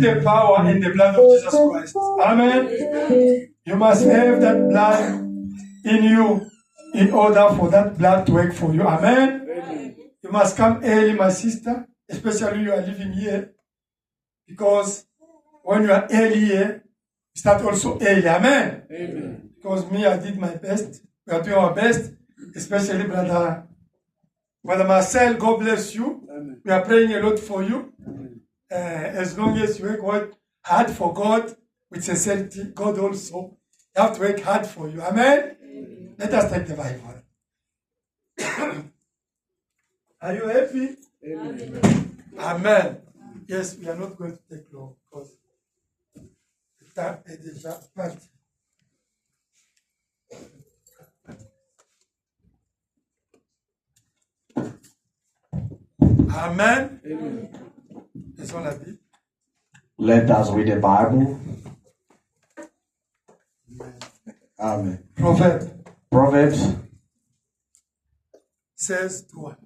the power in the blood of Jesus Christ. Amen. You must have that blood in you in order for that blood to work for you. Amen. You must come early, my sister, especially you are living here. Because when you are early here, you start also early. Amen. Amen. Because me, I did my best. We are doing our best, especially Brother Marcel. God bless you. Amen. We are praying a lot for you. As long as you work hard for God with sincerity, God also have to work hard for you. Amen. Let us take the Bible. Are you happy? Amen. Amen. Yes, we are not going to take long because the time est déjà parti. Amen. Amen. Laissons la Bible. Let us read the Bible. Amen. Proverbs says to one.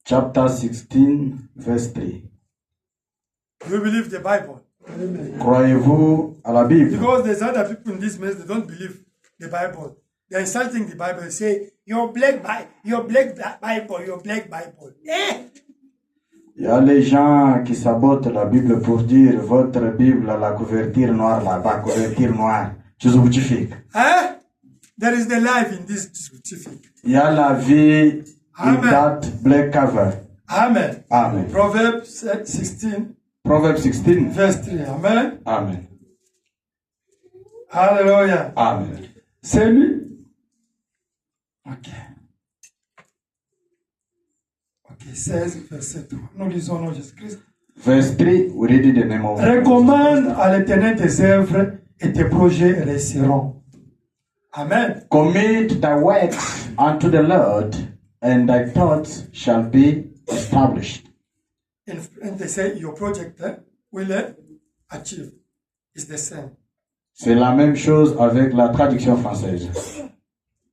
Chapter 16, verse 3. Do you believe the Bible? Croyez-vous à la Bible? Because there's other people in this mess, they don't believe the Bible. They're insulting the Bible. They say, your black Bible, your black Bible. Eh? Il y a les gens qui sabotent la Bible pour dire votre Bible a la couverture noire là-bas, couverture noire. Je vous certifie. Hein? There is the life in this certificate. Il y a la vie in Amen. that black cover. Amen. Amen. Proverbs 16, Proverbs 16, verse 3. Amen. Amen. Hallelujah. Amen. C'est lui. Ok. Ok, 16, verset 3. Nous lisons au Jésus-Christ. Verse 3, we read it in the name of Recommande à l'Éternel tes œuvres et tes projets réussiront. Amen. Commit thy works unto the Lord, and thy thoughts shall be established. And they say your project will achieve. It's the same. C'est la même chose avec la traduction française.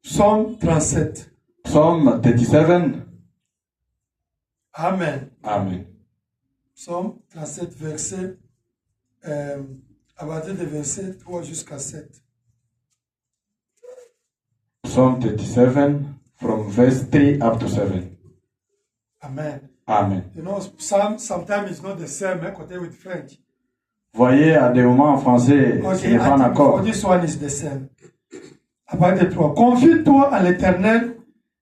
Psaume 37. Psalm 37. Amen. Amen. Psaume 37, verset, à partir de verset 3 jusqu'à 7. Psalm 37, from verse 3 up to 7. Amen. Amen. You know, Psalm sometimes it's not the same côté with French. Voyez, à des moments en français, ce Okay, n'est pas un I think for accord. this one is the same. À partir de 3. Confie-toi à l'Éternel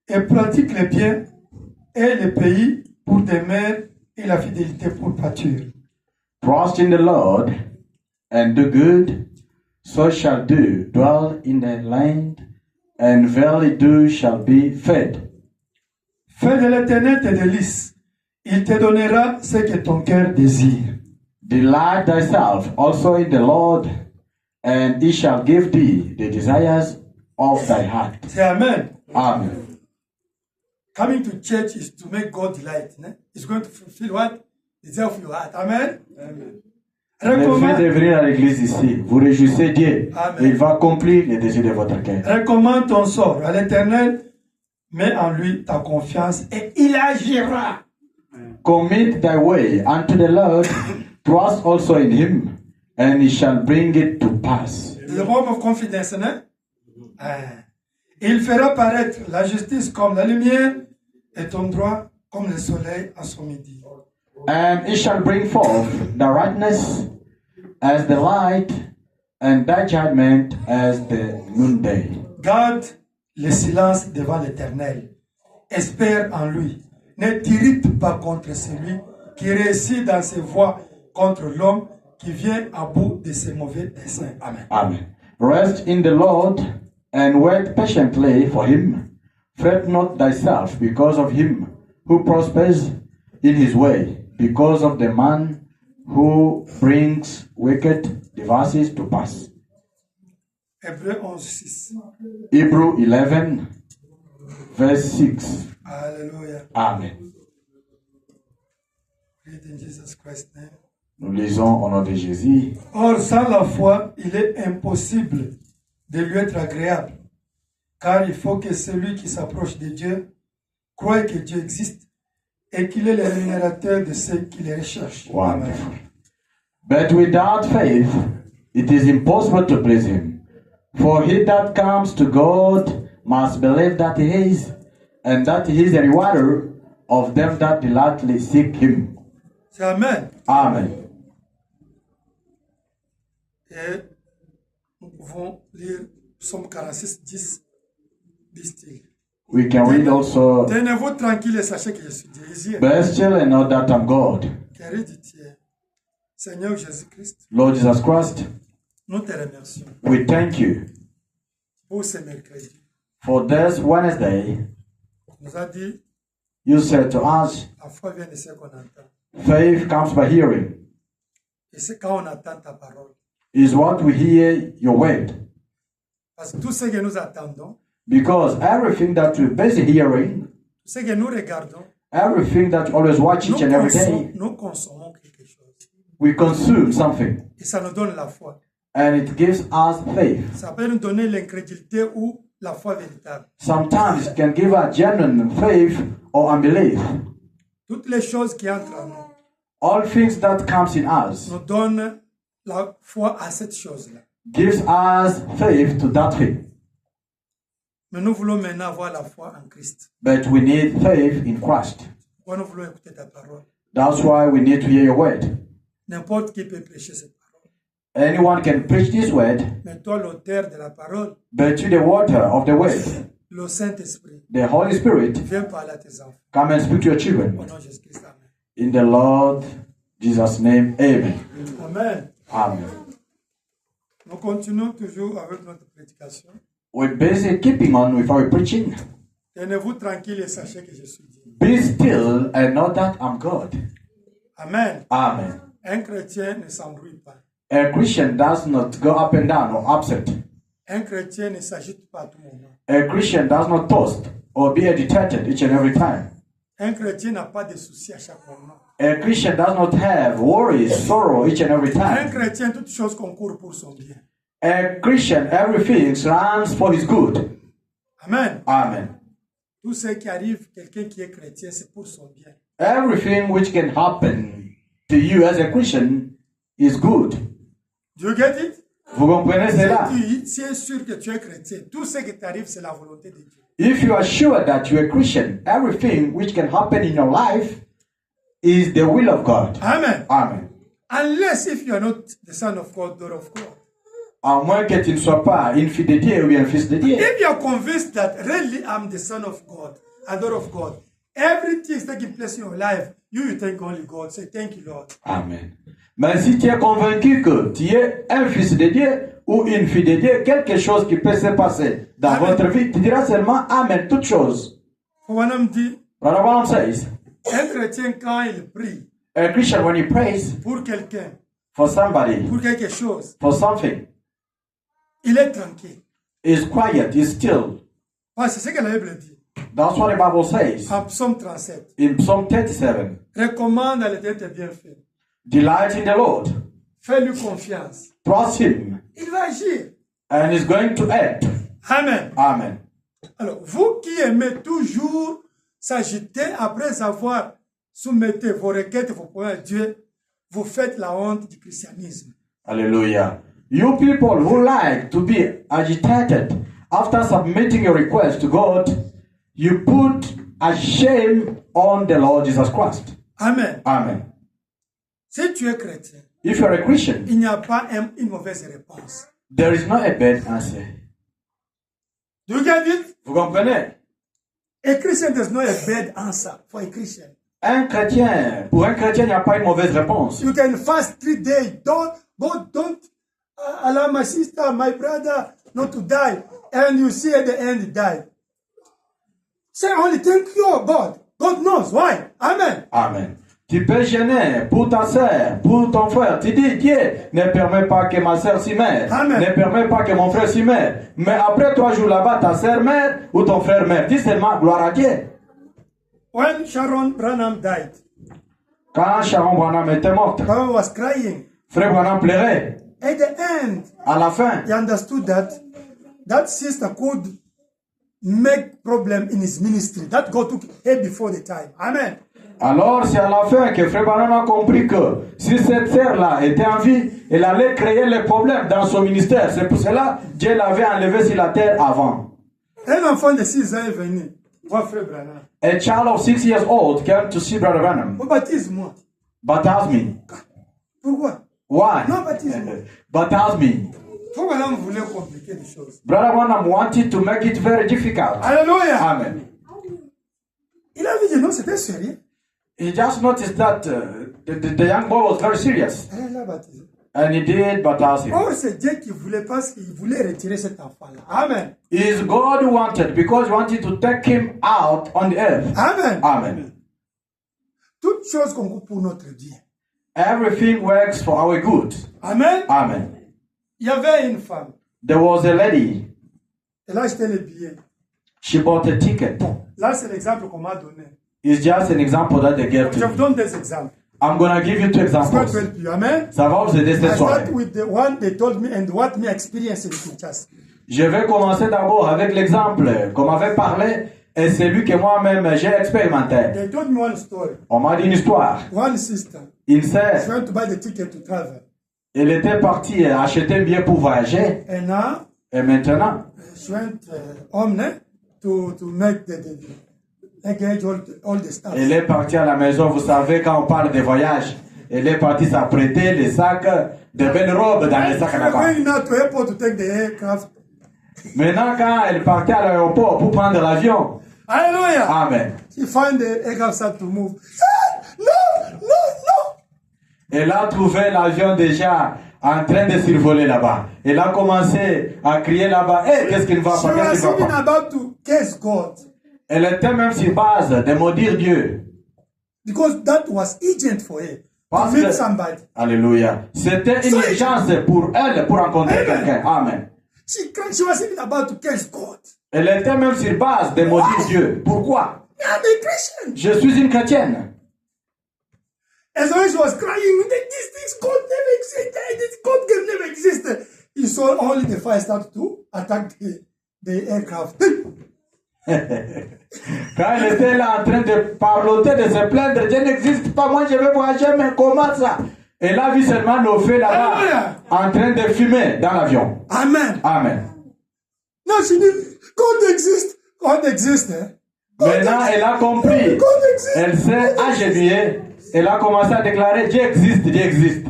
et pratique le bien et le pays pour demeure et la fidélité pour pâture. Trust in the Lord and do good, so shall do dwell in the land, and verily do shall be fed. Fais de l'Éternel tes délices. Il te donnera ce que ton cœur désire. Delight thyself also in the Lord, and he shall give thee the desires of thy heart. C'est Amen. Amen. Coming to church is to make God delight. Ne? It's going to fulfill what? The desire of your heart. Amen. Amen. Le fait de Recommande, venir à l'église ici, vous réjouissez Dieu. Amen. Et il va accomplir les désirs de votre cœur. recommande ton sort à l'Éternel, mets en lui ta confiance et il agira. Commit thy way unto the Lord, trust also in him, and he shall bring it to pass. The home of confidence, ne? Il fera paraître la justice comme la lumière et ton droit comme le soleil à son midi. And he shall bring forth the rightness as the light, and thy judgment as the noonday. Garde le silence devant l'Éternel. Espère en lui. Ne t'irrite pas contre celui qui réussit dans ses voies contre l'homme qui vient à bout de ses mauvais desseins. Amen. Amen. Rest in the Lord and wait patiently for him. Fret not thyself because of him who prospers in his way, because of the man who brings wicked devices to pass. Hébreux 11:6. Hebrew 11, verse 6. Alléluia. Amen. Read in Jesus Christ's name. Nous lisons au nom de Jésus. Or, sans la foi, il est impossible de lui être agréable, car il faut que celui qui s'approche de Dieu croie que Dieu existe et qu'il est le rémunérateur de ceux qui le recherchent. Wonderful. But without faith, it is impossible to please him. For he that comes to God must believe that he is, and that he is a rewarder of them that diligently seek him. C'est Amen. Amen. Et nous pouvons lire Psaume 46, 10, disent-ils. We can read also, Tenez-vous tranquille et sachez que je suis Dieu. Ici, be still and know that I'm God. héréditier. Seigneur Jésus-Christ, Lord Jesus Christ, nous te remercions we thank you pour ce mercredi. for this Wednesday. Tu nous as dit, You said to us, la foi vient de ce qu'on entend. faith comes by hearing. Et c'est quand on attend ta parole. Is what we hear your word. Parce que tout ce que nous attendons, Because everything that we're busy hearing, tout ce que nous regardons, everything that you always watch each and every day, nous consommons quelque chose. we consume something. Et ça nous donne la foi. And it gives us faith. Ça peut nous donner l'incrédulité ou la foi véritable. Sometimes it can give us genuine faith or unbelief. Toutes les choses qui entrent en nous All things that comes in us nous donnent la foi à cette chose-là. gives us faith to that thing. Mais nous voulons maintenant avoir la foi en Christ. But we need faith in Christ. Pourquoi nous voulons écouter ta parole? That's why we need to hear your word. N'importe qui peut prêcher cette parole. Anyone can preach this word, Mais toi, l'auteur de la parole, but to the water of the word, le Saint-Esprit, the Holy Spirit, viens parler à tes enfants. come and speak to your children. Au nom de Jésus-Christ, Amen. In the Lord Jesus' name, amen. Amen. Amen. Nous continuons toujours avec notre prédication. We're busy keeping on with our preaching. Tenez-vous tranquille et sachez que je suis Dieu. Be still and know that I'm God. Amen. Amen. Un chrétien ne s'embrouille pas. A Christian does not go up and down or upset. Un chrétien ne s'agite pas à tout moment. A Christian does not toast or be agitated each and every time. Un chrétien n'a pas de soucis à chaque moment. A Christian does not have worries, sorrow each and every Un time. chrétien, toutes choses concourent pour son bien. A Christian, everything runs for his good. Amen. Amen. Tout ce qui arrive, quelqu'un qui est chrétien, c'est pour son bien. Everything which can happen to you as a Christian is good. Do you get it? Vous comprenez cela? Si tu es sûr que tu es chrétien, tout ce qui t'arrive, c'est la volonté de Dieu. If you are sure that you're a Christian, everything which can happen in your life is the will of God. Amen. Amen. Unless if you are not the son of God, daughter of God. À moins que tu ne sois pas une fille de Dieu ou bien un fils de Dieu. If you are convinced that really I'm the son of God, a daughter of God, everything is taking place in your life, you thank only God. Say thank you, Lord. Amen. Mais si tu es convaincu que tu es un fils de Dieu ou une fille de Dieu, quelque chose qui peut se passer dans Amen. votre vie, tu diras seulement Amen, toute chose. Wanam dit, Brother Branham says, un chrétien quand il prie a Christian when he prays pour quelqu'un, for somebody, pour quelque chose, for something, il est tranquille. is quiet, is still. Parce que c'est ce que la Bible dit. That's what the Bible says. En Psaume 37. In Psalm 37, Recommande à l'éternel tes bienfaits. delight in the Lord, Fais-lui confiance. trust Him, Il va agir. and He's going to act. Amen. Amen. Alors, vous qui aimez toujours s'agiter après avoir soumettez vos requêtes, vos problèmes à Dieu, vous faites la honte du christianisme. Hallelujah. You people who like to be agitated after submitting your request to God, you put a shame on the Lord Jesus Christ. Amen. Amen. Si tu es chrétien, If you're a Christian, il n'y a pas une mauvaise réponse. there is not a bad answer. Do you get it? Vous comprenez? A Christian does not have a bad answer for a Christian. Pour un chrétien, il n'y a pas une mauvaise réponse. You can fast 3 days. Don't allow my sister, my brother not to die. And you see at the end he died. Say only thank you, God. God knows why. Amen. Amen. Tu peux gêner pour ta sœur, pour ton frère. Tu dis, Dieu ne permet pas que ma sœur s'y meure. Amen. Ne permet pas que mon frère s'y meure. Mais après 3 jours là-bas, ta sœur meurt ou ton frère meurt. Dis seulement, gloire à Dieu. When Sharon Branham died, Quand Sharon Branham était morte, Branham was crying. frère Branham pleurait. At the end, À la fin, he understood that that sister could make problem in his ministry. That God took her before the time. Amen. alors c'est à la fin que frère Branham a compris que si cette sœur-là était en vie, elle allait créer les problèmes dans son ministère. C'est pour cela que Dieu l'avait enlevé sur la terre avant. Un enfant de 6 ans est venu voir frère Branham. A child of 6 years old came to see Brother Branham. Baptise-moi. Baptize me. Pourquoi? Why? Non, baptise-moi. Baptize me. Faut maintenant vous voulez compliquer les choses. Brother Branham wanted to make it very difficult. Alléluia. Amen. Il a dit non, c'était sérieux. He just noticed that the young boy was very serious. Elle l'a baptisé. And he did baptize him. Or, c'est Dieu qui voulait parce qu'il voulait retirer cet enfant-là. Amen. It is God who wanted, because he wanted to take him out on the earth. Amen. Amen. Toutes choses concourent pour notre bien. Everything works for our good. Amen. Amen. Il y avait une femme. There was a lady. Elle a acheté les billets. She bought a ticket. Là, c'est l'exemple qu'on m'a donné. It's just an example that they gave Je to vous me. donne des exemples. I'm going to give you two It's going to examples. help you. Amen. Ça va vous aider I cette soirée. start with the one they told me and what me experienced in Kinshasa. Je vais commencer d'abord avec l'exemple qu'on m'avait parlé et celui que moi-même j'ai expérimenté. They told me one story. On m'a dit une histoire. One sister, Une she sœur, went to buy the ticket to travel. elle était partie acheter un billet pour voyager And now, et maintenant, she went home to make the engage all the stuff. elle est partie à la maison. Vous savez, quand on parle de voyage, elle est partie s'apprêter les sacs, de belles robes dans les sacs She was là-bas. going now to airport to take the aircraft. Maintenant, quand elle partait à l'aéroport pour prendre l'avion, Hallelujah. amen, She find the aircraft start to move. No, no, no. elle a trouvé l'avion déjà en train de survoler là-bas. Elle a commencé à crier là-bas, hey, qu'est-ce qui ne va She pas, qu'est-ce was qui ne va even pas. about to curse God Elle était même sur base de maudire Dieu. because that was urgent for her to Parce meet que- somebody. Alléluia. C'était une urgence pour elle pour rencontrer Amen. quelqu'un. Amen. She was even about to curse God. Elle était même sur base de maudire Dieu. Pourquoi? I'm a Christian. Je suis une chrétienne. As always she was crying, this God never existed. This God can never exist. He saw only the fire start to attack the aircraft. Quand elle était là en train de parloter, de se plaindre, Dieu n'existe pas, moi je vais voyager, mais comment ça? Elle a vu seulement le feu là-bas, Alléluia. en train de fumer dans l'avion. Amen. Amen. Now she knew God exists. God exists. God Maintenant, exists. elle a compris. God exists. Elle s'est agenouillée. Elle a commencé à déclarer, Dieu existe, Dieu existe.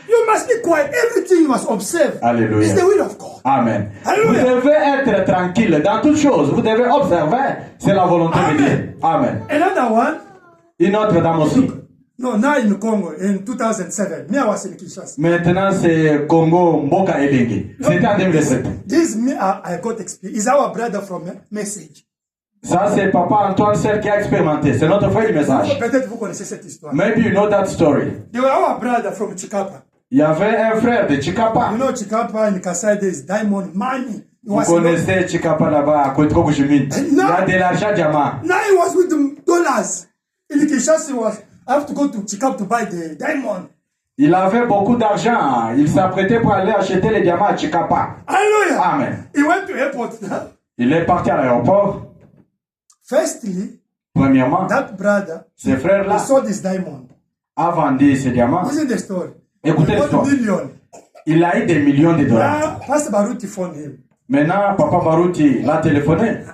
You must be quiet. Everything you must observe. Alléluia. It's the will of God. Amen. Alléluia. Vous devez être tranquille dans toutes choses. Vous devez observer. C'est la volonté de Dieu. Amen. Another one. Une autre dame aussi. No, now in Congo in 2007. Me, I was in Kinshasa. Maintenant, c'est Congo Mboka Elengi. C'était en 2007. This me, I got experience. Is our brother from Message. Ça, c'est Papa Antoine Seul qui a expérimenté. C'est notre frère du message. Peut-être vous connaissez cette histoire. Maybe you know that story. They were our brother from Chikapa. Il y avait un frère de Chikapa. You know Chikapa in Kasai there is diamond money. He Vous was connaissez Chikapa là-bas à Kotoko Kushimine. Il y a de l'argent diamant. now he was with the dollars. In Kinshasa he was. I have to go to Chikapa to buy the diamond. Il avait beaucoup d'argent. Il s'apprêtait pour aller acheter les diamants à Chikapa. Hallelujah. Amen. He went to airport. Il est parti à l'aéroport. Firstly, Premièrement, that brother ce he frère-là saw this diamond. a vendu ses diamants. Listen the story. Écoutez He got l'histoire. million. Il a eu des millions de dollars. Now Pastor Baruti phoned him. Maintenant, Papa Baruti l'a téléphoné.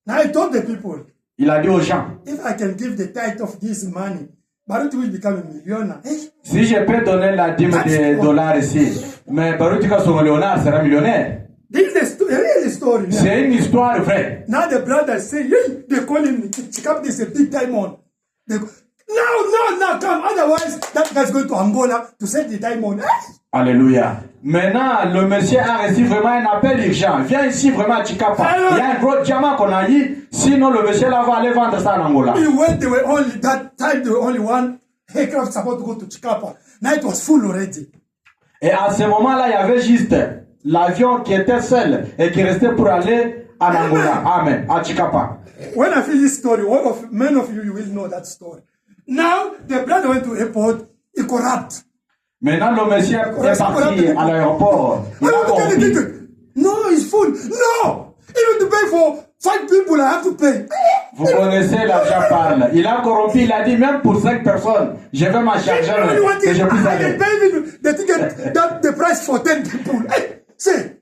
Now he told the people, Il a dit aux gens, if I can give the tithe of this money, Baruti will become a millionaire. Hey, si je peux donner la dîme de dollars ici, mais Baruti quand son Léonard sera millionnaire. this is the real story. Now. C'est une histoire vraie. Now the brother say, hey, they call him Chikap, this is a big diamond. They go, no, come. Otherwise, that guy's going to Angola to sell the diamond. Alléluia. Maintenant, le monsieur a reçu vraiment un appel urgent. Viens ici vraiment à Chikapa. Il y a un gros diamant qu'on a eu. Sinon, le monsieur là va aller vendre ça en Angola. He went, they were only, that time there were only one aircraft supposed to go to Chikapa. Now it was full already. Et à ce moment-là, il y avait juste l'avion qui était seul et qui restait pour aller en Angola. Amen. À Chikapa. When I finish this story, many of you will know that story. Now, the brother went to airport, he corrupt. Maintenant, le monsieur est parti à l'aéroport. Il I a want to get the compris. ticket. No, it's full. No! Even to pay for 5 people, I have to pay. Vous connaissez, l'argent parle. Il a corrompu, il a dit même pour 5 personnes, je vais m'en charger que je puisse I aller. can pay even the ticket, that the price for 10 people. Hey, say,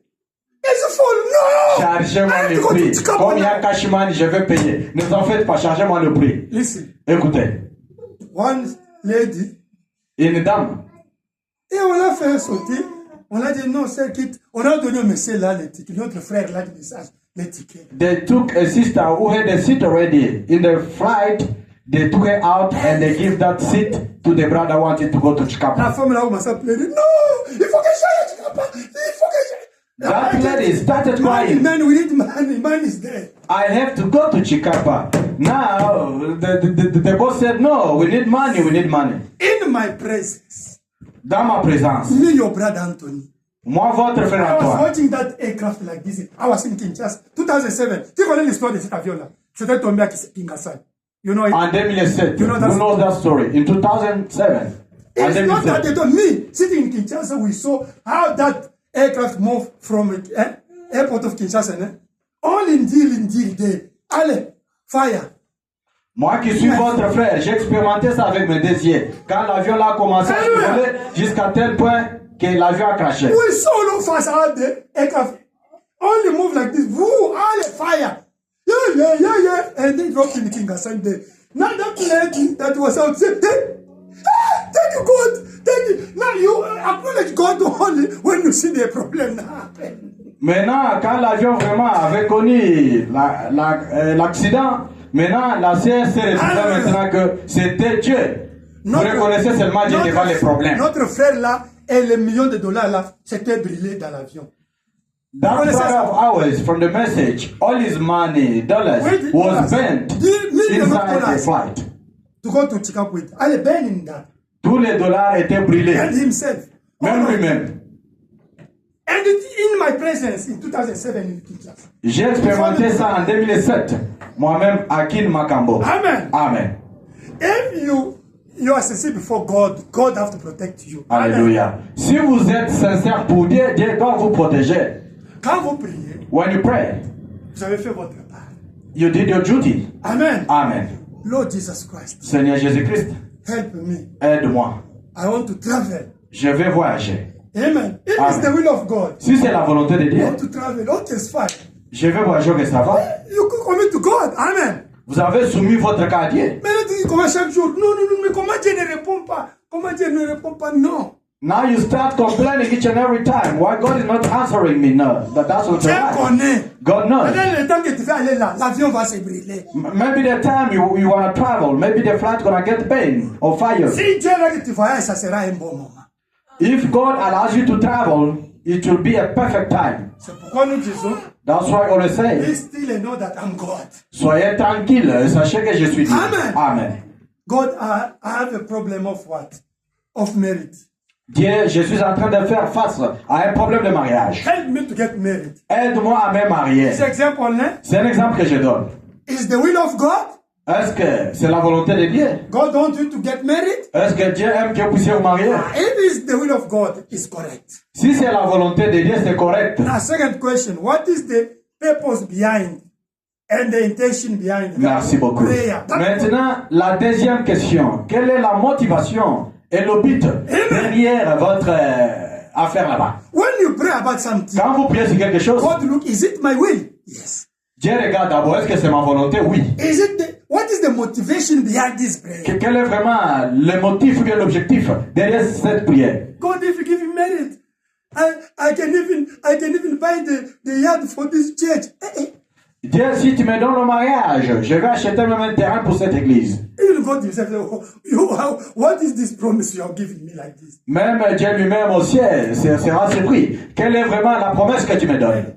it's full. No! Chargez-moi I have le to go to prix. Chikapa Comme il y a now. cash money, je vais payer. Ne vous en faites pas, chargez-moi le prix. Listen, Écoutez, one lady, Une dame. et on l'a fait sauter. On a dit non, c'est quitte. On a donné au monsieur là les tickets, notre frère là, le message, les tickets. They took a sister who had a seat already in the flight. They took her out and they give that seat to the brother who wanted to go to La Chikapa. femme là commence à pleurer. Non, il faut que j'aille à Chikapa. Il faut que j'aille. That lady started crying. Man, we need money. Man is there. I have to go to Chikapa. Now, the boss said, no, we need money, we need money. In my presence, Dans ma présence. me, your brother Anthony. Moi, votre frère I was Antoine. watching that aircraft like this. I was in Kinshasa, 2007. Tu connais l'histoire de cet avion-là? C'était tombé à Kinshasa. You know it? En 2007. You know that Who knows that story? In 2007. En It's not that 2007. they don't. Me, sitting in Kinshasa, we saw how that aircraft moved from airport of Kinshasa. All in deal there. Allez, fire. Moi qui suis votre frère, j'ai expérimenté ça avec mes deux yeux. Quand l'avion là a commencé à voler jusqu'à tel point que l'avion a craché. We saw no fast out the aircraft. Only move like this. Woo, allez, fire. Yeah. And they dropped in Kinshasa there. Now that lady that was out said, thank you, God. Thank you. Now you acknowledge God only when you see the problem happen. Maintenant, quand l'avion vraiment avait connu l'accident, maintenant la CSC retrouve maintenant que c'était Dieu. Vous reconnaissez seulement Dieu devant les problèmes. Notre frère là, et les millions de dollars là, c'était brûlé dans l'avion. That brother of ours, from the message, all his money, dollars, was burnt inside the flight. To go to Chicago with. Allez, burning that. Tous les dollars étaient brûlés. And himself. Même lui-même. And in my presence in 2007 in Kinshasa. J'ai expérimenté ça en 2007. Moi-même, à Kin Makambo. Amen. Amen. If you are sincere before God, God have to protect you. Alléluia. Si vous êtes sincère pour Dieu, Dieu doit vous protéger. Quand vous priez, When you pray, vous avez fait votre part. you did your duty. Amen. Amen. Lord Jesus Christ, Seigneur Jésus-Christ, help me. aide-moi. I want to travel. Je vais voyager. Amen. If Amen. it's the will of God, Si c'est la volonté de you Dieu, want to travel. Okay, it's fine. je vais voyager que ça va. You could commit to God. Amen. Vous avez soumis votre cas à Dieu. Mais là, tu dis comment chaque jour. Non, mais comment Dieu ne répond pas? Comment Dieu ne répond pas? Non. Now you start complaining each and every time. Why God is not answering me? No, that's what Dieu right. connaît. God knows. Maintenant, le temps que tu vas aller là, l'avion va se brûler. Maybe the time you want to travel, maybe the flight gonna get pain or fire. Si Dieu veut que tu voyages, ça sera un bon moment. If God allows you to travel, it will be a perfect time. C'est pourquoi nous disons, That's why I always say, be still and know that I'm God. soyez tranquille, sachez que je suis Dieu. Amen. Amen. God, I have a problem of what? Of merit. Dieu, je suis en train de faire face à un problème de mariage. Help me to get married. Aide-moi à me marier. This example, C'est un exemple que je donne. is the will of God. Est-ce que c'est la volonté de Dieu? God wants you to get married. Est-ce que Dieu aime que vous puissiez vous marier? If it's the will of God, it's correct. Si c'est la volonté de Dieu, c'est correct. Now, second question, what is the purpose behind and the intention behind Merci beaucoup. prayer? Maintenant, la deuxième question. Quelle est la motivation et le but derrière votre affaire là-bas? When you pray about something, Quand vous priez sur quelque chose, God look, is it my will? Yes. Dieu regarde d'abord, est-ce que c'est ma volonté? Oui. What is the motivation behind this prayer? Quel est vraiment le motif ou bien l'objectif derrière cette prière? God, if you give me merit, I can even buy the yard for this church. Dieu, si tu me donnes le mariage, je vais acheter même un terrain pour cette église. Even God himself, what is this promise you are giving me like this? Même Dieu lui-même au ciel sera surpris. Quelle est vraiment la promesse que tu me donnes?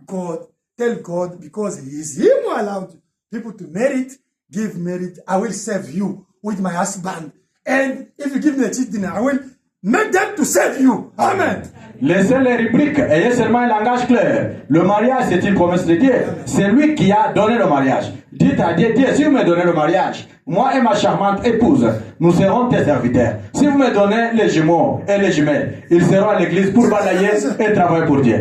God, tell God, because he is him who allowed people to merit, give merit, I will serve you with my husband. And if you give me a children, I will make them to serve you. Amen. Laissez les rubriques, ayez seulement un langage clair. Le mariage, c'est une promesse de Dieu. C'est lui qui a donné le mariage. Dites à Dieu, Dieu, si vous me donnez le mariage, moi et ma charmante épouse, nous serons tes serviteurs. Si vous me donnez les jumeaux et les jumelles, ils seront à l'église pour balayer et travailler pour Dieu.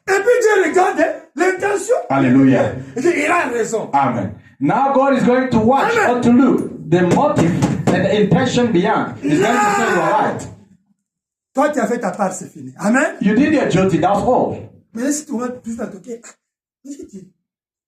Et puis Dieu regarde l'intention. Alléluia. Il a raison. Amen. Now God is going to watch or to look the motive and the intention beyond. He's going to say you are right. Toi, tu as fait ta part, c'est fini. Amen. You did your duty, that's all. Mais si tu vas plus à toquer,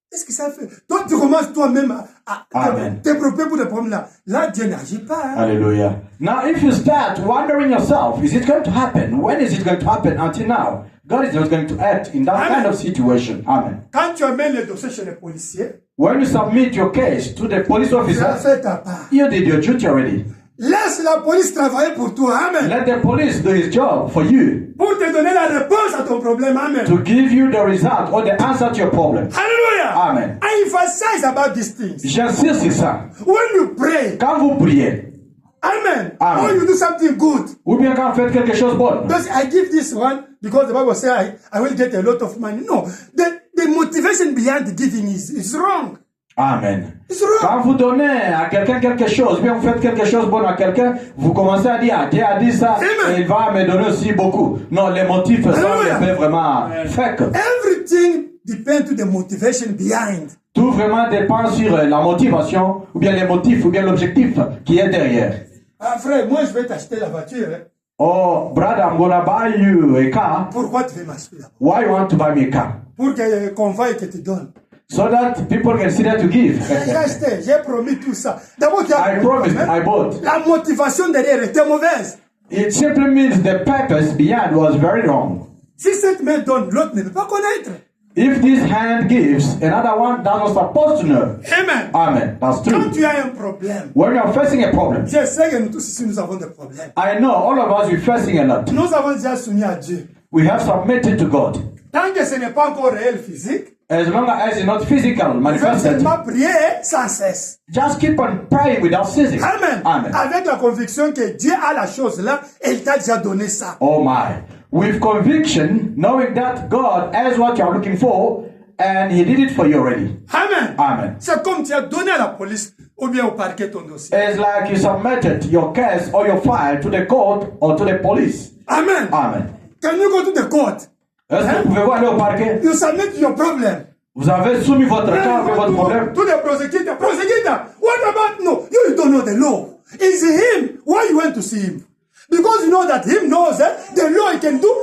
Qu'est-ce que ça fait? Toi, tu commences toi-même à Amen. te préparer pour le problème-là. Là, Dieu n'agit pas. Hein? Hallelujah. Now, if you start wondering yourself, is it going to happen? When is it going to happen? Until now, God is not going to act in that Amen. kind of situation. Amen. Quand tu amènes le dossier chez les policiers, When you submit your case to the police tu as officer, fait ta part. you did your duty already. Laisse la police travailler pour toi. Amen. Let the police do his job for you Pour te donner la réponse à ton problème. Amen. to give you the result or the answer to your problem. Hallelujah. Amen. I emphasize about these things. J'insiste sur ça. When you pray, Quand vous priez, Amen. Amen. Or you do something good. ou bien quand vous faites quelque chose de bon, Because I give this one because the Bible says I will get a lot of money. No, the motivation behind giving is wrong. Amen. It's wrong. Quand vous donnez à quelqu'un quelque chose, bien vous faites quelque chose de bon à quelqu'un, vous commencez à dire, Dieu a dit ça, Amen. et il va me donner aussi beaucoup. Non, les motifs sont Hallelujah. les faits vraiment fake. Everything depends to the motivation behind. Tout vraiment dépend sur la motivation, ou bien les motifs, ou bien l'objectif qui est derrière. Ah frère, moi je vais t'acheter la voiture. Hein. Oh, brother, I'm gonna buy you a car. Pourquoi tu veux m'acheter la voiture? Why you want to buy me a car? Pour qu'on voie que tu donnes. So that people can see that to give. J'ai acheté, j'ai promis tout ça. D'abord, tu as I promised, I bought. la motivation derrière était mauvaise. It simply means the purpose behind was very wrong. Si cette main donne, l'autre ne peut pas connaître. If this hand gives, another one that was supposed to know. Amen. Amen. That's Quand true. tu as un problème, When you're facing a problem, je sais que nous tous ici nous avons des problèmes. I know all of us are facing a lot. Nous avons déjà soumis à Dieu. We have submitted to God. Tant que ce n'est pas encore réel physique, As long as it's not physical, il faut manifested, seulement prier sans cesse. just keep on praying without ceasing. Amen. Amen. Avec la conviction que Dieu a la chose là et il t'a déjà donné ça. Oh my. With conviction, knowing that God has what you're looking for, and He did it for you already. Amen. Amen. C'est comme tu as donné à la police ou bien au parquet ton dossier. It's like you submitted your case or your file to the court or to the police. Amen. Amen. Can you go to the court? Est-ce que pouvez-vous aller au parquet? You submit your problem. Vous avez soumis votre cas avec votre problème. To the prosecutor. Prosecutor, what about no? You don't know the law. It's him. Why you went to see him? Because you know that him knows the law he can do.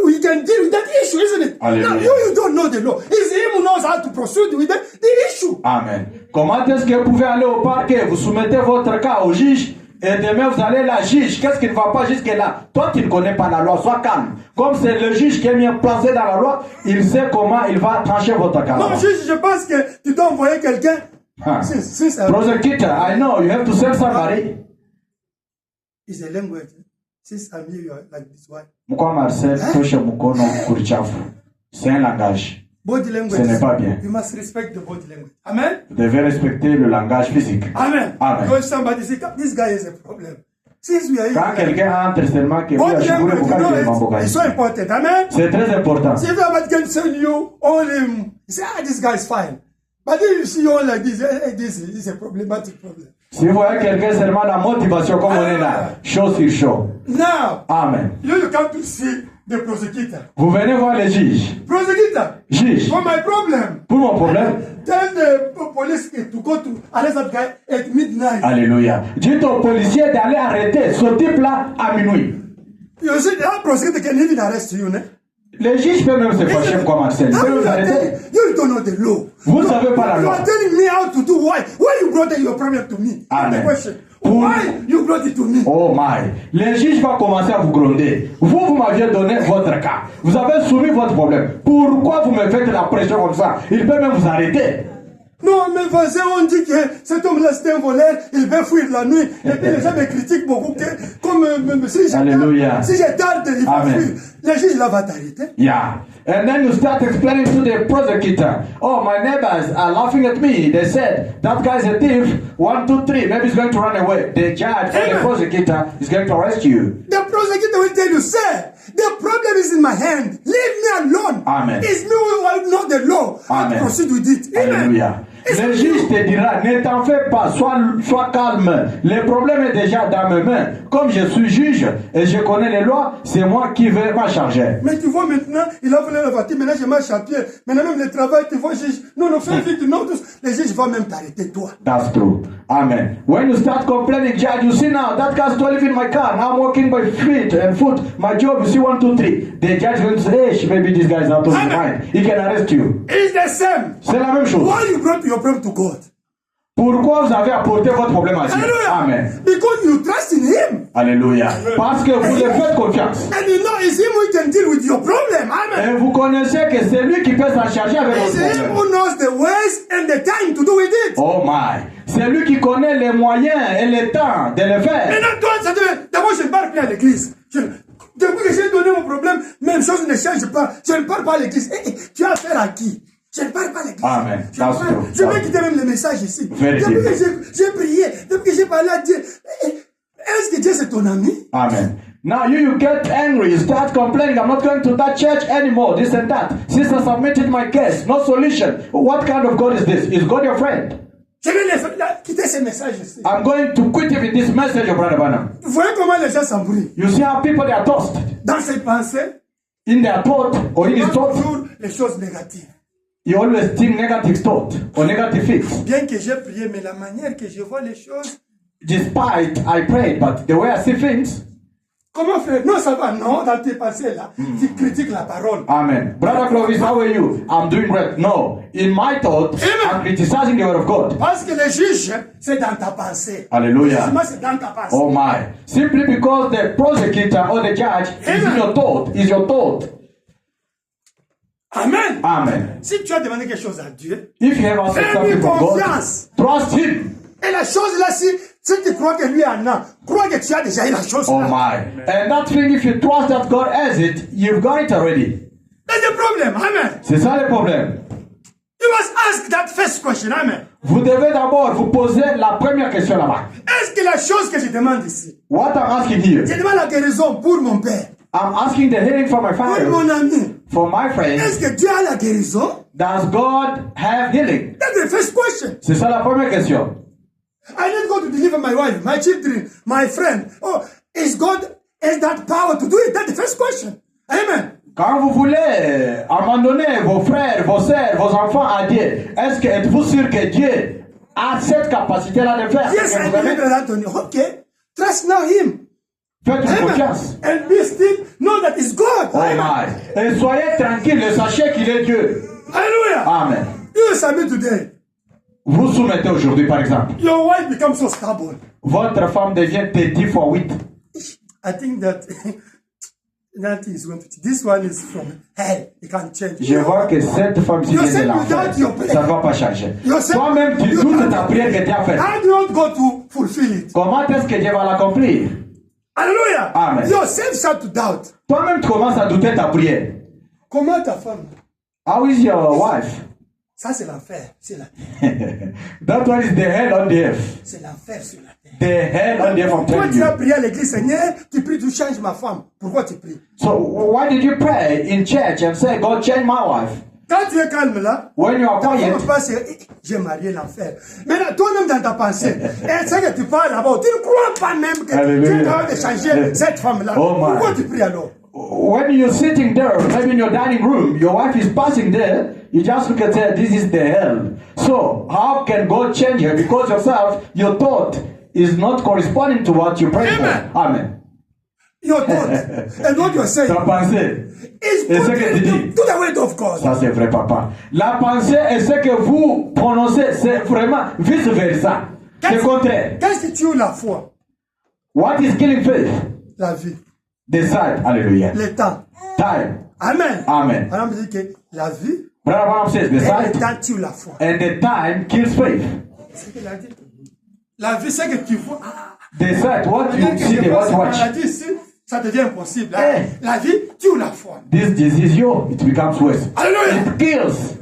We can deal with that issue, isn't it? Hallelujah. Now you don't know the law. It's him who knows how to proceed with the issue. Amen. Comment est-ce que vous pouvez aller au parquet? Vous soumettez votre cas au juge et demain vous allez la juge. Qu'est-ce qui ne va pas jusque-là? Toi qui ne connais pas la loi, sois calme. Comme c'est le juge qui est bien placé dans la loi, il sait comment il va trancher votre cas. Non, je pense que tu dois envoyer quelqu'un. Prosecutor, I know you have to send somebody. It's a language. Since I'm here, you are like this. Why? Mkwa Marcel toshe mkono kurichafu. C'est un langage. Body language. Ce n'est pas bien. You must respect the body language. Amen. Vous devez respecter le langage physique. Amen. Amen. Because somebody say, this guy has a problem. Since we are here, Quand quelqu'un entre seulement que vous body assurez language, vous you know, calculez mambo it's so important. Amen. C'est très important. See, if somebody can send you all him, you say, this guy is fine. But if you see you all like this, this is a problematic problem. Si vous voyez quelqu'un seulement la motivation comme on est là, chaud sur chaud. Now, Amen. you come to see the prosecutor. Vous venez voir les juges. Prosecutor, Juge, for my problem, pour mon problème, tell the police to go to arrest that guy at midnight. alléluia. Dites au policier d'aller arrêter ce type-là à minuit. You see, that prosecutor can even arrest you, ne? Les juges peuvent même se fâcher comme Marcel. Ils peuvent vous arrêter. You don't know the law. Vous ne savez pas la You loi. are telling me how to do why you brought your problem to me. Amen. The question. Why you brought it to me? Oh my. Les juges vont commencer à vous gronder. Vous m'aviez donné votre cas. Vous avez soumis votre problème. Pourquoi vous me faites la pression comme ça? Il peut même vous arrêter. Non, mais voisins, on dit que cet homme-là, c'est un voleur, il va fuir la nuit. Et puis les gens me critiquent beaucoup, que, comme si je tarde, il va fuir. Le juge là va t'arrêter. Yeah. And then you start explaining to the prosecutor, oh, my neighbors are laughing at me. They said, that guy's a thief. 1, 2, 3, maybe he's going to run away. The judge or the prosecutor is going to arrest you. The prosecutor will tell you, sir, the problem is in my hand. Leave me alone. Amen. It's me who know the law. Amen. I'll proceed with it. Hallelujah. Le juge te dira, ne t'en fais pas, sois calme. Le problème est déjà dans mes mains. Comme je suis juge et je connais les lois, c'est moi qui vais m'en charger. Mais tu vois maintenant, il a volé la voiture, maintenant je marche à pied. Maintenant même le travail, tu vois, juge. Non, fais vite, non, les juges vont même t'arrêter, toi. That's true. Amen. When you start complaining, judge, you see now, that car stole in my car. Now I'm walking by feet and foot. My job, you see 1, 2, 3. The judge will say, hey, maybe this guy is out of his mind. He can arrest you. It's the same. C'est la même chose. Why you brought your problem to God? Pourquoi vous avez apporté votre problème à Dieu? Hallelujah. Amen. Because you trust in Him. Alléluia. Parce que vous lui faites confiance. And you know it's Him who can deal with your problem. Amen. Et vous connaissez que c'est lui qui peut s'en charger avec It's votre Him problème. who knows the ways and the time to do with it. Oh my. C'est lui qui connaît les moyens et le temps de le faire. Maintenant, toi, ça devait... D'abord, je ne parle plus à l'église. Depuis que j'ai donné mon problème, même chose ne change pas. Je ne parle pas à l'église. Tu as affaire à qui? Je ne parle pas à l'église. Amen. Je vais quitter même le message ici. Very Depuis deep. que j'ai prié, depuis que j'ai parlé à Dieu, est-ce que Dieu c'est ton ami? Amen. Now you get angry, you start complaining, I'm not going to that church anymore, this and that. Sister submitted my case, no solution. What kind of God is this? Is God your friend? Je vais quitter ce message ici. I'm going to quit you with this message of Brother Branham. Vous voyez comment les gens s'embrouillent? You see how people they are tossed Dans ses pensées, in their thought or in his thought. toujours les choses négatives. You always think negative thought or negative things. Bien que j'ai prié, mais la manière que je vois les choses. Despite I prayed, but the way I see things. Comment frère? Non, ça va, non, dans tes pensées là, tu critiques la parole. Amen. Brother Clovis, how are you? I'm doing great. No. In my thought, I'm criticizing the word of God. Parce que le juge, c'est dans ta pensée. Hallelujah. Le c'est dans ta pensée. Oh my. Simply because the prosecutor or the judge is in your thought, is your thought. Amen. Amen. Si tu as demandé quelque chose à Dieu, If you have asked fais-lui something from God, confiance. trust Him. Et la chose là, si tu crois que lui en a, crois que tu as déjà eu la chose Oh là. my. And that thing, if you trust that God has it, you've got it already. That's the problem. Amen. C'est ça le problème. You must ask that first question. Amen. Vous devez d'abord vous poser la première question là-bas. Est-ce que la chose que je demande ici, What I'm asking here, je demande la guérison pour mon père, I'm asking the healing for my pour father, mon ami. for my friend. Est-ce que Dieu a la guérison? Does God have healing? That's the first question. C'est ça la première question. I need God to deliver my wife, my children, my friend. Oh, is God has that power to do it? That's the first question. Amen. Quand vous voulez abandonner vos frères, vos sœurs, vos enfants à Dieu, êtes-vous sûr que Dieu a cette capacité-là de faire? Yes, I believe that, Anthony. Okay. Trust now Him. Faites-lui confiance. And be still. Know that it's God. Oh my. Et soyez tranquille, sachez qu'il est Dieu. Hallelujah. Amen. You submit today. Vous soumettez aujourd'hui, par exemple. Your wife becomes so stubborn. Votre femme devient têtue fois 8. I think that nothing is going to. This one is from hell. You can't change. Je vois que cette femme-ci vient de l'enfer. Ça ne va pas changer. Toi-même, tu doutes ta prière que Dieu a faite. How do you want God to fulfill it? Comment est-ce que Dieu va l'accomplir? Hallelujah. Amen. Yourself start to doubt. Toi-même, tu commences à douter ta prière. Comment ta femme? How is your wife? Ça, c'est l'enfer sur la terre. That one is the hell on the earth. C'est l'enfer sur la terre. The hell on the earth, I'm Toi, telling tu as you. prié à l'église, Seigneur, tu pries, tu changes ma femme. Pourquoi tu pries? So why did you pray in church and say, God, change my wife? Quand tu es calme là, When you are ta quiet, femme pense, j'ai marié l'enfer. Maintenant, toi-même dans ta pensée, et c'est que tu parles là-bas, tu ne crois pas même que Hallelujah. tu es capable de changer cette femme-là. Oh my. Pourquoi tu pries alors? when you're sitting there, maybe in your dining room, your wife is passing there, you just look at her, this is the hell. So, how can God change her? Because yourself, your thought is not corresponding to what you pray Amen. for. Amen. Your thought and what you're saying Ta pensée, is et ce que tu dis, to the word of God. ça c'est vrai, papa. La pensée et ce que vous prononcez, c'est vraiment vice-versa. C'est le contraire. Qu'est-ce qui tue la foi? What is killing faith? La vie, Decide. Hallelujah. le temps. Time. Amen. Amen. Madame dit que la vie Brother Branham says, et le decide, temps tue la foi. and the time kills faith. C'est ce qu'il a dit. La vie, c'est que tu vois. Decide what you see, Je what you pense que watch. maladie ici, ça devient impossible. Eh. La vie tue la foi. This disease, it becomes worse. Alléluia. It kills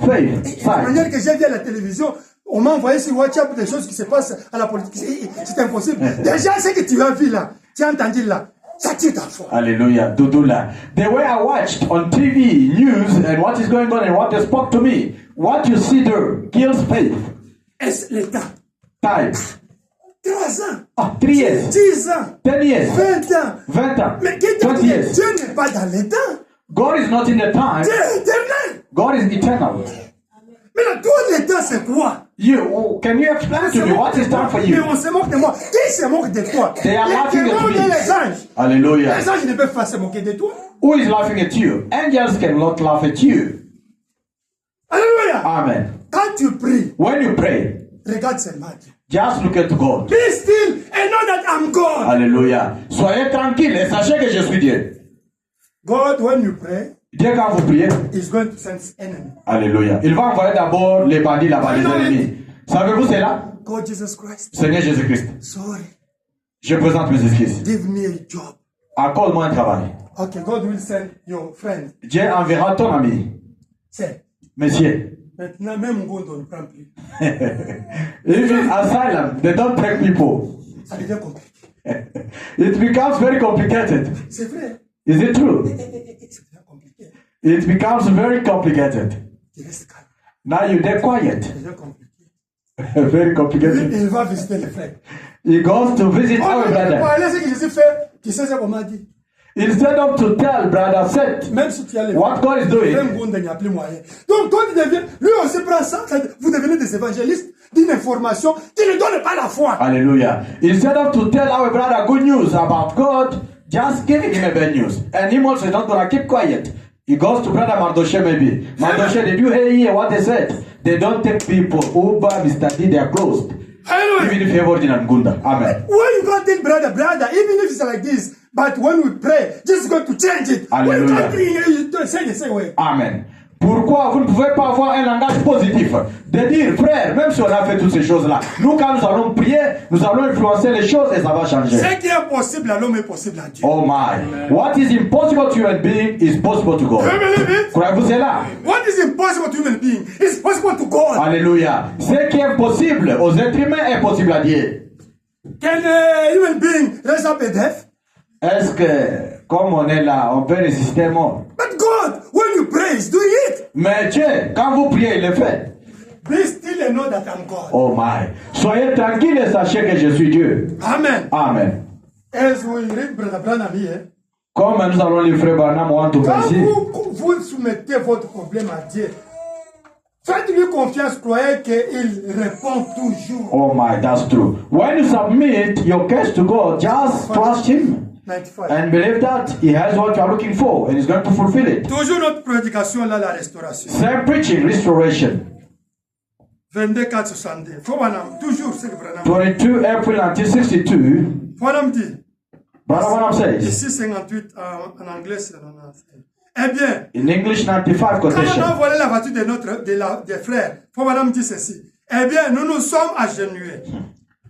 faith. La Sight. manière que j'ai vu à la télévision, on m'a envoyé sur WhatsApp des choses qui se passent à la politique. C'est impossible. Déjà, ce que tu as vu là, tu as entendu là, ça tue ta foi. Hallelujah. Dudula. The way I watched on TV news and what is going on and what they spoke to me, What you see there kills faith. Est-ce le temps? Time. 3 ans. 3 years. 10 ans. 10 years. 20 ans. 20 ans. Mais qui 20 dit years. Dieu n'est pas dans le temps. God is not in the time. Dieu est éternel. God is eternal. Mais là, tout le temps, c'est quoi? Can you explain to me what is time for Mais you? on se moque de moi. Qui se moque de toi? They are Les laughing at démons me. et les anges. Hallelujah. Les anges ne peuvent pas se moquer de toi. Who is laughing at you? Angels cannot laugh at you. Alléluia. Amen. Quand tu pries, When you pray, regarde seulement Dieu. just look at God. Be still and know that I'm God. Alléluia. Soyez tranquille et sachez que je suis Dieu. God, when you pray, Dieu, quand vous priez, is going to send enemy. Alléluia. Il va envoyer d'abord les bandits là-bas, les ennemis. Savez-vous cela? God, Jesus Christ, Seigneur Jésus-Christ, sorry, je présente mes excuses. give me a job. Accorde-moi un travail. Okay, God will send your friend. Dieu enverra ton ami. C'est. Monsieur. Maintenant, même Gondo ne prend plus. Even asylum, they don't take people. Ça devient compliqué. It becomes very complicated. C'est vrai. Is it true? Ça devient compliqué. It becomes very complicated. Il reste calme. Now you get quiet. Ça devient compliqué. Very complicated. Il va visiter les frères. He goes to visit On our ne peut brother. pas aller ce que Jésus fait. Tu sais ce qu'on m'a dit. Instead of to tell brother Seth Même si tu as les what God is doing, même Gondo, il n'y a plus moyen. Donc, quand il devient, lui aussi prend ça, vous devenez des évangélistes d'une information qui ne donne pas la foi. hallelujah. Instead of to tell our brother good news about God, just giving him a bad news. And him also not gonna keep quiet. He goes to brother Mardoche maybe. Mardoche, did you hear what they said? They don't take people. Uber, Mr. D, they are closed. Hallelujah. Even if you have in Angunda. Amen. When you can't tell brother, even if it's like this, but when we pray, Jesus is going to change it. When you can't pray, you don't say the same way. Amen. Pourquoi vous ne pouvez pas avoir un langage positif? De dire, frère, même si on a fait toutes ces choses-là, nous quand nous allons prier, nous allons influencer les choses et ça va changer. Ce qui est impossible à l'homme est possible à Dieu. Oh my. What is impossible to human being is possible to God. Do you believe it? Croyez-vous cela? What is impossible to human being is possible to God. Alléluia. Ce qui est impossible aux êtres humains est possible à Dieu. Can a human being raise up a death? Est-ce que, comme on est là, on peut résister mort? But God, when you pray, is doing it. Mais Dieu, quand vous priez, il le fait. Be still and know that I'm God. Oh my. Soyez tranquilles et sachez que je suis Dieu. Amen. Amen. As we read Brother Branham here, Comme nous allons lire Frère Branham want to quand ici. vous soumettez votre problème à Dieu, faites-lui confiance, croyez qu'il répond toujours. Oh my, that's true. When you submit your case to God, just trust Him 95. and believe that He has what you are looking for and He's going to fulfill it. Toujours notre prédication là, la restauration. Same preaching, restoration. 22 4 62. Faut Branham, toujours c'est que Branham. 22 April 1962, Branham dit, Brother Branham says, ici 58 en anglais c'est 95. Eh bien, in English 95 quand on quotation, a volé la voiture des frères, faut Branham dit ceci. Eh bien, nous nous sommes agenouillés.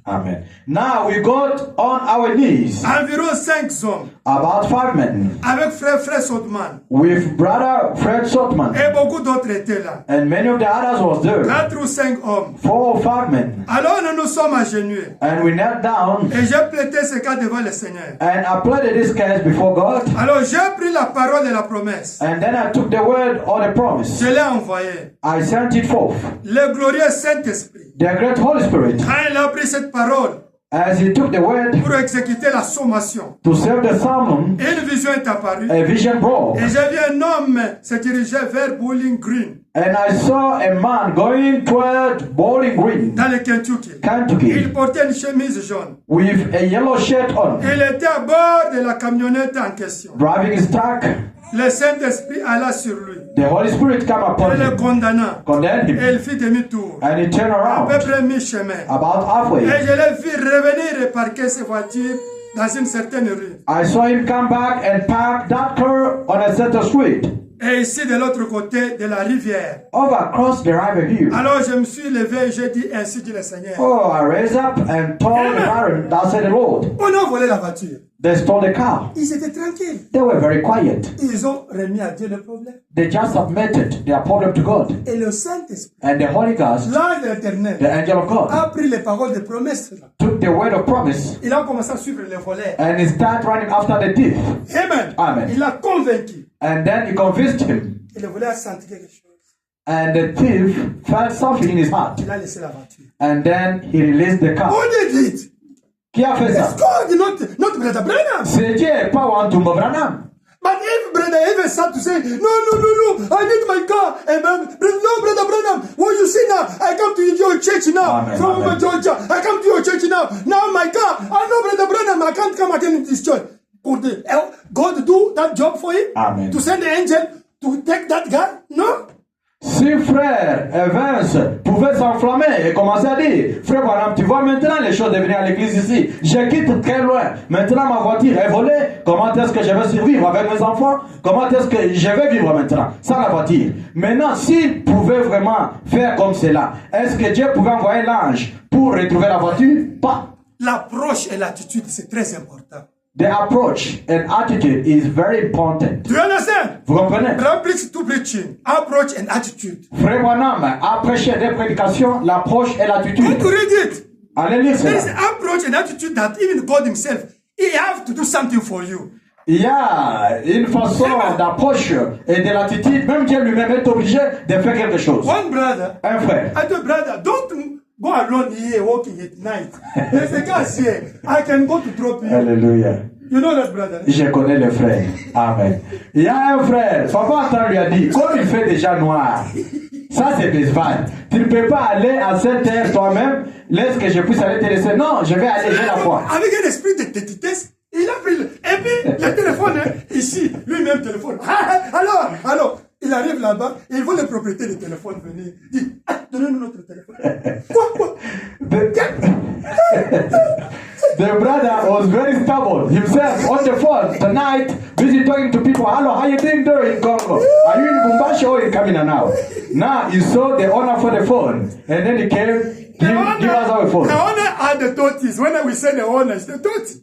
Amen. Now we got on our knees, Environ 5 hommes, about 5 men, avec frère Sotman. with brother Fred Sotman, Et beaucoup d'autres étaient là. and many of the others was there. 4 ou 5 hommes. 4 or 5 men, Alors nous nous sommes agenouillés. and we knelt down, Et j'ai plaidé ce cas devant le Seigneur. and I pleaded this case before God, Alors j'ai pris la parole de la promesse. and then I took the word or the promise. Je l'ai envoyé. I sent it forth. Le glorieux Saint-Esprit, The great Holy Spirit, quand il a pris cette parole as he took the word pour exécuter la sommation, to serve the sermon, une vision est apparue. a vision broke, Et j'ai vu un homme se diriger vers Bowling Green, and I saw a man going toward Bowling Green, dans le Kentucky. Il Kentucky, portait une chemise jaune. with a yellow shirt on, Il était à bord de la camionnette en question. driving his truck. Le Saint-Esprit alla sur lui. The Holy Spirit came upon Il le him, condamna. condemned Et him, il fit demi-tour. and he turned À peu around près mi-chemin. about halfway. Et je l'ai vu revenir et parquer ses voitures dans une certaine rue. I saw him come back and park that car on a certain street, Et ici, de l'autre côté de la rivière. over across the river here. Alors je me suis levé et j'ai dit, ainsi dit le Seigneur. Oh, I raised up and told the Baron, thus said the Lord. On a volé la voiture. They stole the car. Ils étaient tranquilles. They were very quiet. Ils ont remis à Dieu le problème. They just submitted their problem to God. Et le Saint-Esprit, And the Holy Ghost, l'ange de l'Éternel, the angel of God, a pris les paroles de promesse. took the word of promise Il a commencé à suivre les voleurs. and he started running after the thief. Amen. Amen. Il a convaincu. And then he convinced him. Et le voleur a senti quelque chose. And the thief felt something in his heart. Il a laissé la voiture. And then he released the car. Who did it? Qui a fait ça? It's God, not Brother Branham. C'est Dieu, pas Wantumba Branham. But if Brother even start to say, no, I need my car. And no, Brother Branham, what you see now? I come to your church now. Amen, From amen. Georgia. I come to your church now. Now my car. I know Brother Branham, I can't come again in this church. Could God do that job for him? Amen. To send the angel to take that guy? No. Si frère Evans pouvait s'enflammer et commencer à dire, frère Branham, tu vois maintenant les choses de venir à l'église ici. Je quitte très loin. Maintenant ma voiture est volée. Comment est-ce que je vais survivre avec mes enfants? Comment est-ce que je vais vivre maintenant sans la voiture? Maintenant, s'il pouvait vraiment faire comme cela, est-ce que Dieu pouvait envoyer l'ange pour retrouver la voiture? Pas. L'approche et l'attitude, c'est très important. The approach and attitude is very important. Do you understand? Vous comprenez? Brother preach to preaching. Approach and attitude. Frère Branham a prêché des prédications, l'approche et Go l'attitude. to read it. Allez lire There is cela. an approach and attitude that even God himself, he have to do something for you. Il y a une façon d'approche et de l'attitude. Même Dieu lui-même est obligé de faire quelque chose. One brother, Un frère. I told brother, don't go alone here walking at night. There's a gas here. I can go to drop you. Alléluia. You know that brother? Je connais le frère. Amen. Il y a un frère. Papa Antoine lui a dit, comme il fait déjà noir, ça c'est Besval. Tu ne peux pas aller à cette heure toi-même. Laisse que je puisse aller te laisser. Non, je vais aller, j'ai la foi. Avec un esprit de petitesse, il a pris le... Et puis, le téléphone, hein, ici, lui-même téléphone. Alors, il arrive là-bas, et il voit le propriétaire du téléphone venir. Il dit, donnez-nous notre téléphone. Quoi? The brother was very stubborn himself on the phone tonight, busy talking to people. Hello, how you doing there in Congo? Are you in Bumbashi or in Kamina now? Now he saw the owner for the phone, and then he came, give us our phone. The owner are the totis. When we say the owner, it's the toti.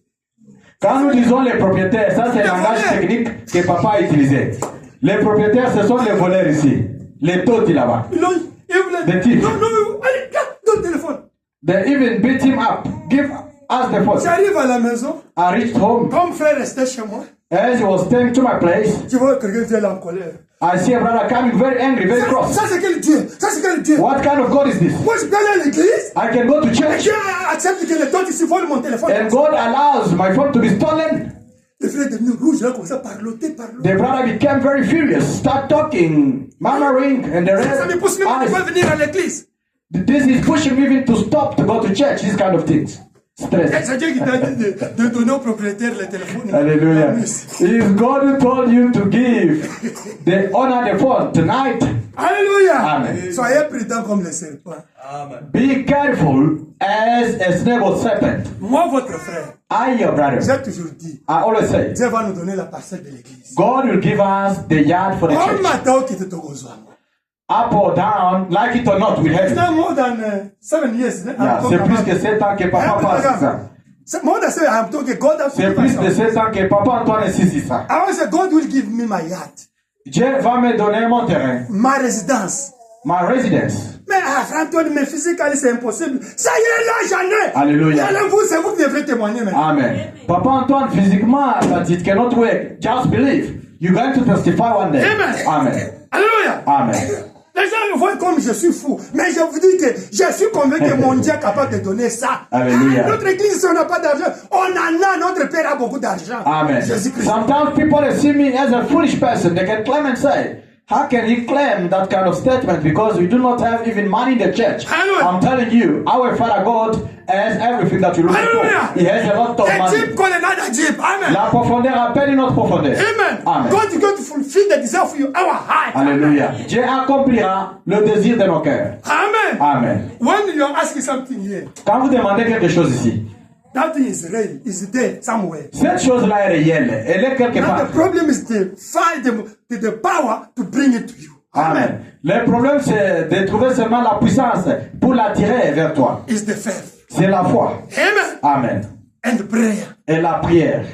Quand nous disons les propriétaires, ça c'est le langage technique que papa a utilisé. Les propriétaires, ce sont les voleurs ici. Les totis là-bas. The thief. No, allez, donne le téléphone. They even beat him up. Give us the phone. J'arrive à la maison, I reached home. comme frère restait chez moi, As he was staying to my place, tu vois quelqu'un qui est là en colère. I see a brother coming very angry, very cross. Ça c'est quel Dieu? Ça c'est quel Dieu? What kind of God is this? Moi je peux aller à l'église, I can go to church Dieu accepte que les totis ici volent mon téléphone. and God allows my phone to be stolen. Le frère est devenu rouge là comme ça, parloter. The brother became very furious, start talking, murmuring, and the Ça me pousse même à ne pas rest. venir à l'église. This is pushing me even to stop to go to church, these kind of things. Stress. C'est Dieu qui t'a dit de donner au propriétaire le téléphone. Hallelujah. If God who told you to give the honor the phone tonight, Alléluia. Amen. Soyez prudents comme les serpents. be careful as a snake or serpent. Moi, votre frère, I, your brother, j'ai toujours dit, I always say, Dieu va nous donner la parcelle de l'église. God will give us the yard for the On church. m'attend qu'il te togozo. Up or down, like it or not, we have It's it. now more than 7 years. Yeah, c'est plus que 7 ans que papa passe ça. C'est more than 7 I'm talking God has C'est plus de 7 ans que papa Antoine ici, ça. I want to say God will give me my yacht, Dieu va me donner mon terrain, my residence. my residence. Mais frère Antoine, mais physiquement c'est impossible. Ça y est là, j'en ai. Alléluia. Et vous, c'est vous qui devrez témoigner maintenant. Amen. Papa Antoine, physiquement, that it cannot work. Just believe. You're going to testify one day. Amen. Amen. Alléluia. Amen. Les gens me voient comme je suis fou. Mais je vous dis que je suis convaincu que mon Dieu est capable de donner ça. Alléluia. Notre église, si on n'a pas d'argent, on en a. Notre Père a beaucoup d'argent. Amen. Jésus-Christ. Sometimes people see me as a foolish person. They can claim and say, how can he claim that kind of statement? Because we do not have even money in the church. Hallelujah. I'm telling you, our Father God has everything that you look Hallelujah. for. He has a lot of A money. deep call another deep. Amen. La profondeur appelle une autre profondeur. Amen. Amen. God is going to fulfill the desire of our heart. Alléluia. Dieu accomplira le désir de nos cœurs. Amen. Amen. When you are asking something here, Quand vous demandez quelque chose ici, that thing is real, is there somewhere. cette chose-là est réelle. Elle est quelque Now part. the problem is to find the power to bring it to you. Amen. Le problème, c'est de trouver seulement la puissance pour l'attirer vers toi. Is the faith. C'est la foi. Amen. Amen. And prayer. Et la prière.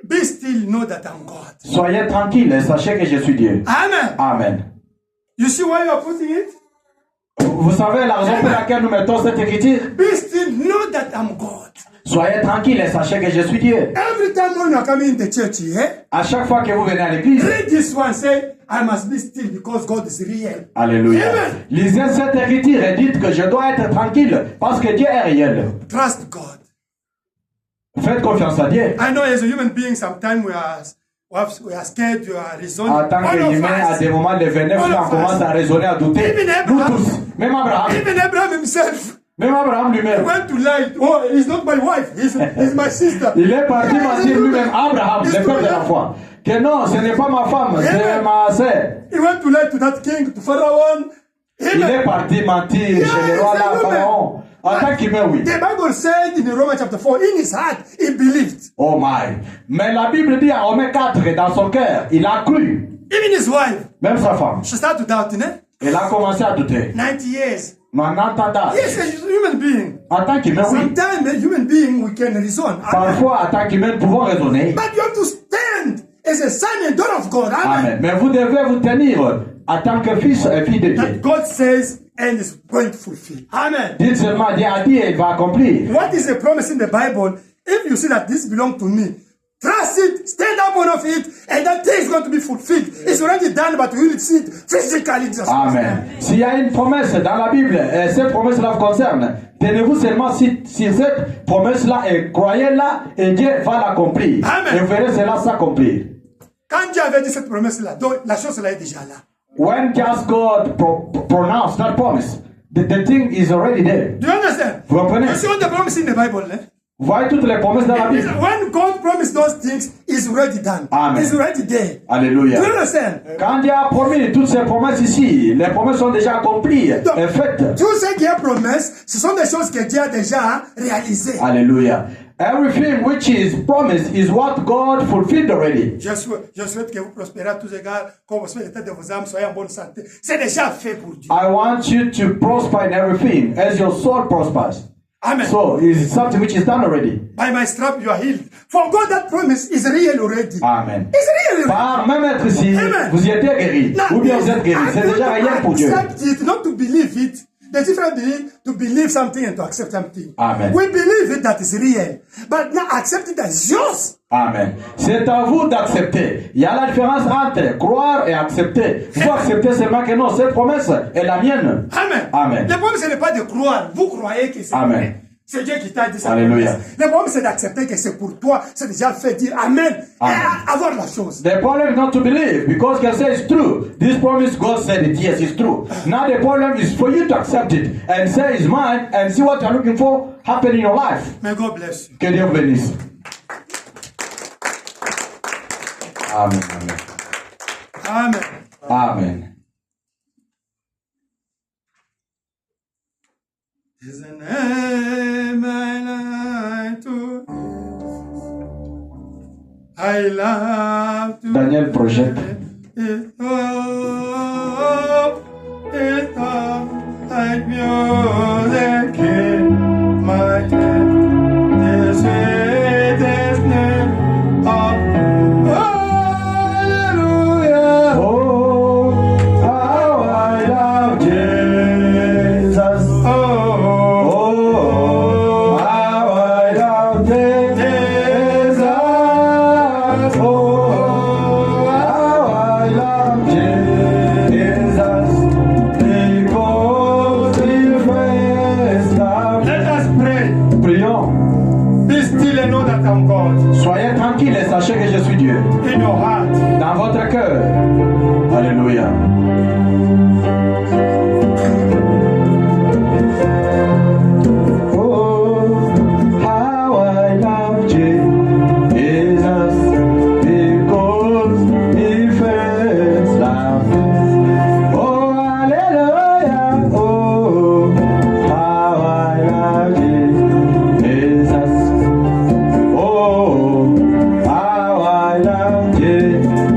Be still, know that I'm God. Soyez tranquille et sachez que je suis Dieu. Amen. Amen. You see why you are putting it? Vous savez la raison pour laquelle nous mettons cette écriture? Be still, know that I'm God. Soyez tranquille et sachez que je suis Dieu. Every time when you are coming in the church here, À chaque fois que vous venez à l'église, read this one, say, I must be still because God is real. alléluia. Amen. Lisez cette écriture et dites que je dois être tranquille parce que Dieu est réel. Trust God. Faites confiance à Dieu. I know as a human being, sometimes we are scared, we are reasoning. En tant All of qu'humain, à us. des moments de venir, All on of commence us. à raisonner, à douter. Even Nous Abraham. tous, même Abraham, Even Abraham himself lui-même. went to lie. Oh, he's not my wife. He's my sister. Il est parti mentir lui-même, Abraham, He's le père de la doing foi, que non, ce n'est pas ma femme, c'est Amen. ma sœur. He went to lie to that king, to Pharaoh. Il est parti mentir chez le roi là, Pharaon. En tant qu'humain, oui. The Bible said in Romans chapter 4, in his heart, he believed. Oh my. Mais la Bible dit en Romains 4, dans son cœur, il a cru. Even his wife, Même sa femme. she started to doubt, you know? Elle a commencé à douter. 90 years. Mais en entendant, Yes, as a human being. en tant qu'humain, oui. Sometimes, a human being, we can reason. Parfois, en tant qu'humain, nous pouvons raisonner. But you have to stand as a son and daughter of God. Amen. Amen. Mais vous devez vous tenir en tant que fils et fille de Dieu. That God says and is going to fulfill. Amen. Dites seulement, Dieu a dit et il va accomplir. What is a promise in the Bible? If you see that this belongs to me, trust it, stand up on of it, and that thing is going to be fulfilled. It's already done, but we will see it physically. Jesus Amen. S'il y a une promesse dans la Bible, et cette promesse-là vous concerne, tenez-vous seulement sur cette promesse-là et croyez-la et Dieu va l'accomplir. Amen. Et vous verrez cela s'accomplir. Quand Dieu avait dit cette promesse-là, donc la chose là est déjà là. When just God pronounced that promise, the thing is already there. Do you understand? Vous comprenez? You see all the promise in the Bible, eh? Vous voyez toutes les promesses dans la Bible. When God promised those things, it's already done. Amen. It's already there. Alléluia. Do you understand? Quand Dieu a promis toutes ces promesses ici, les promesses sont déjà accomplies Donc, et faites. tout ce qui est promesse, ce sont des choses que Dieu a déjà réalisées. Alléluia. Everything which is promised is what God fulfilled already. Je souhaite que vous prospérez à tous égards, qu'on vous l'état de vos âmes, soyez en bonne santé. C'est déjà fait pour Dieu. I want you to prosper in everything as your soul prospers. Amen. So it's something which is done already. By my strap you are healed. For God that promise is real already. Amen. It's real already. Par même être ici, Amen. vous y êtes guéri. Now, Ou bien vous êtes guéri. C'est déjà rien pour Dieu. Accept it, not to believe it. The difference between to believe something and to accept something. Amen. We believe it that is real, but now accept it as yours. Amen. C'est à vous d'accepter. Il y a la différence entre croire et accepter. Vous acceptez seulement que non, cette promesse est la mienne. Amen. Amen. Le problème, ce n'est pas de croire. Vous croyez que c'est Amen. vrai. C'est Dieu qui t'a dit ça. Alléluia. Le problème, c'est d'accepter que c'est pour toi. C'est déjà fait dire Amen. Amen. Et avoir la chose. The problem is not to believe because God says it's true. This promise God said it, yes, it's true. Now the problem is for you to accept it and say it's mine and see what you're looking for happen in your life. May God bless you. Que Dieu vous bénisse. Amen. Amen. Amen. Amen. There's a name I like to. I love to. Daniel projette. It like music in my head. The sweetest name of Hallelujah. Oh, how I love Jesus. Oh, how I love Jesus. Oh, how I love Jesus. Because he first loved me. Let us pray. Prions. Be still and know that I'm God. Soyez tranquilles et sachez que je suis Dieu. In your heart. Dans votre cœur. Alléluia. Oh, how I love Jesus because he first loved me. Oh, hallelujah. Oh, how I love Jesus. Oh, how I love Jesus.